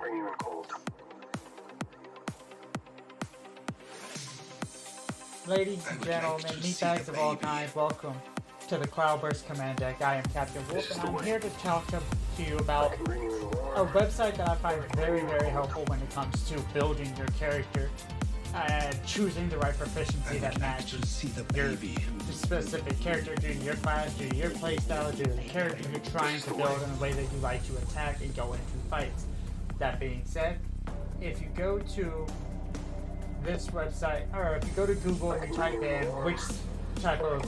bring you in cold. Ladies and gentlemen, meatbags of all kinds, welcome to the Cloudburst Command Deck. I am Captain Wolf, and I'm here to talk to you about a website that I find very, very helpful when it comes to building your character and choosing the right proficiency that matches your specific character due to your class, due to your playstyle, due to the character you're trying to build and the way that you like to attack and go into fights. That being said, if you go to this website, or if you go to Google and you type in which type of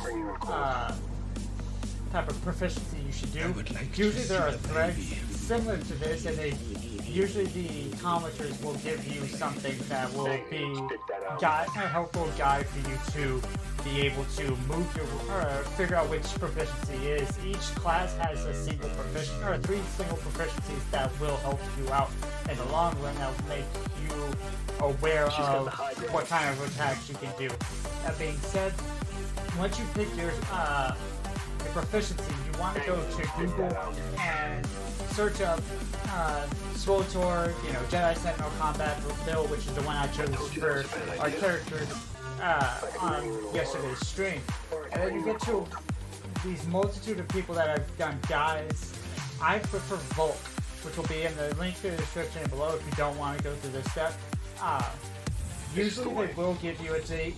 proficiency you should do, usually there are threads similar to this, and usually the commenters will give you something that will be a helpful guide for you to be able to move or figure out which proficiency is. Each class has a single proficiency, or 3 single proficiencies that will help you out in the long run, that will make you aware of what kind of attacks you can do. That being said, once you pick your proficiency, you want to go to Google and search up SWTOR, Jedi Sentinel Combat Build, which is the one I chose for our characters on yesterday's stream. And then you get to these multitude of people that have done guides. I prefer Volk, which will be in the link to the description below if you don't want to go through this step. Usually they will give you a date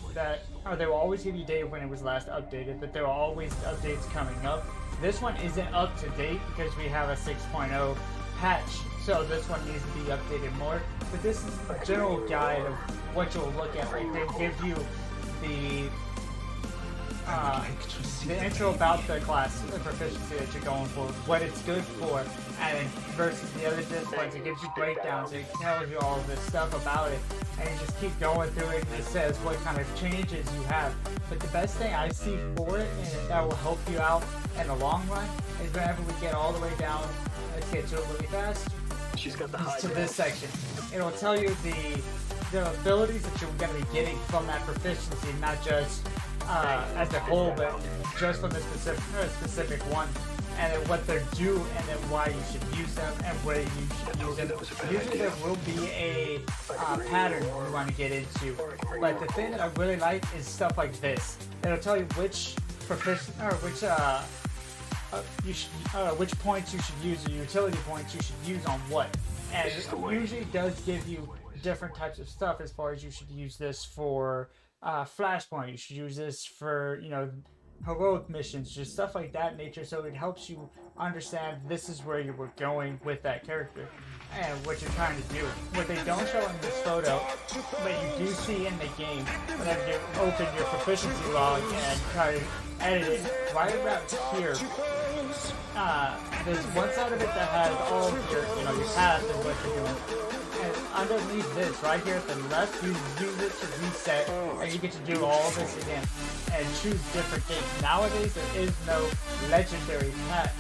or they will always give you a date when it was last updated, but there are always updates coming up. This one isn't up to date because we have a 6.0 patch, so this one needs to be updated more. But this is a general guide of what you'll look at. Like, they give you the intro about the class, the proficiency that you're going for, what it's good for, and versus the other disciplines. It gives you breakdowns, it tells you all this stuff about it, and you just keep going through it, and it says what kind of changes you have. But the best thing I see for it, and that will help you out in the long run, is whenever we get all the way down, let's get to it really fast, to this section. It'll tell you the abilities that you're going to be getting from that proficiency, not just as a whole, but just from the specific one, and then what they're due, and then why you should use them, and where you should use them. Usually there will be a pattern you want to get into, but the thing that I really like is stuff like this. It'll tell you which which points you should use, or utility points you should use on what, and it usually does give you different types of stuff as far as you should use this for flashpoint, you should use this for heroic missions, just stuff like that nature, so it helps you understand this is where you were going with that character and what you're trying to do. What they don't show in this photo, but you do see in the game, whenever you open your proficiency log and try to edit it, right around here, there's one side of it that has all of your path and what you're doing. And underneath this, right here at the left, you use it to reset, and you get to do all this again, and choose different things. Nowadays, there is no legendary path.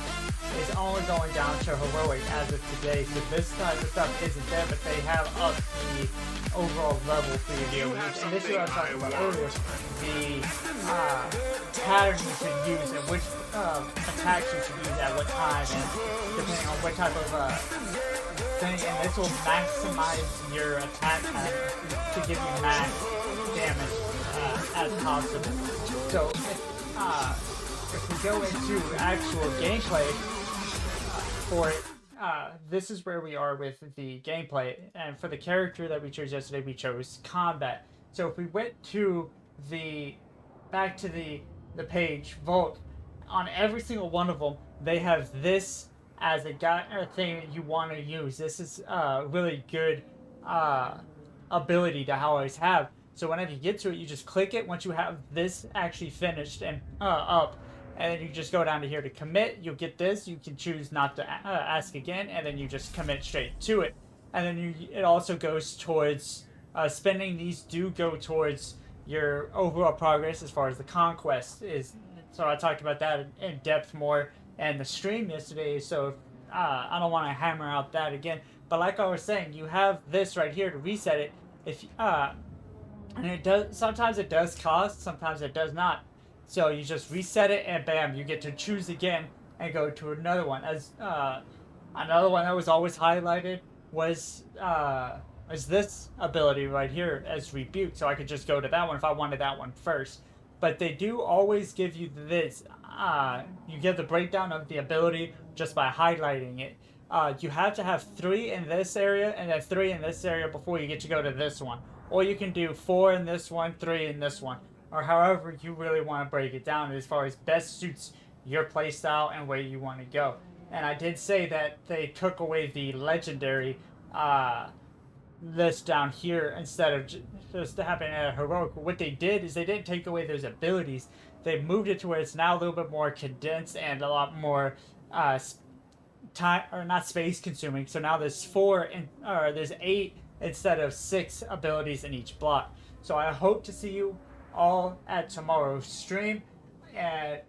It's only going down to heroic as of today, so this type of stuff isn't there, but they have up the overall level for your deal. And this is what I was talking about earlier, the pattern you should use, and which attacks you should use at what time, and depending on what type of thing, and this will maximize your attack pattern to give you max damage as possible. So if we go into actual gameplay for it, this is where we are with the gameplay. And for the character that we chose yesterday, we chose combat. So if we went to back to the page, Volt, on every single one of them, they have this as a thing that you want to use. This is a really good ability to always have. So whenever you get to it, you just click it. Once you have this actually finished and up, and then you just go down to here to commit. You'll get this. You can choose not to ask again, and then you just commit straight to it. And then it also goes towards spending these do go towards your overall progress as far as the conquest is. So I talked about that in depth more in the stream yesterday, so I don't want to hammer out that again. But like I was saying, you have this right here to reset it. And it does, sometimes it does cost, sometimes it does not. So you just reset it, and bam, you get to choose again and go to another one. As another one that was always highlighted was this ability right here as Rebuke, so I could just go to that one if I wanted that one first. But they do always give you this. You get the breakdown of the ability just by highlighting it. You have to have 3 in this area and then 3 in this area before you get to go to this one. Or you can do 4 in this one, 3 in this one. Or however you really want to break it down as far as best suits your playstyle and where you want to go. And I did say that they took away the legendary list down here instead of just happening at a heroic. What they did is they didn't take away those abilities. They moved it to where it's now a little bit more condensed and a lot more time, or not space consuming. So now there's 8 instead of 6 abilities in each block. So I hope to see you all at tomorrow's stream, and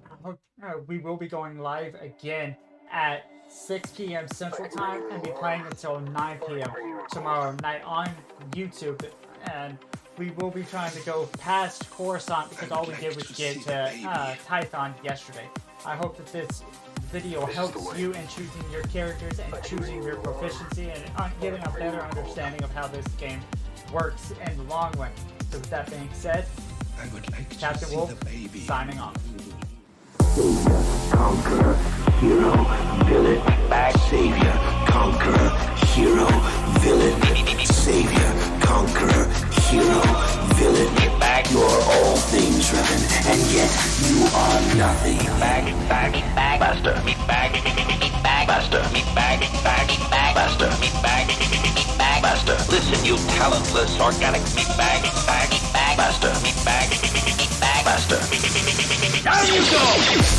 I hope we will be going live again at 6 p.m. Central Time and be playing until 9 p.m. tomorrow night on YouTube. And we will be trying to go past Coruscant because all we did was get to Tython yesterday. I hope that this video helps you in choosing your characters and choosing your proficiency and getting a better understanding of how this game works in the long run. So with that being said, I would like Captain Wolf signing off. Conqueror, hero, villain, savior, conqueror, hero, villain, savior, conqueror, hero, villain. You're all things, Revan, and yet you are nothing. Master, Master, Master, listen, you talentless organic meatbag, Master, Master. Down you go!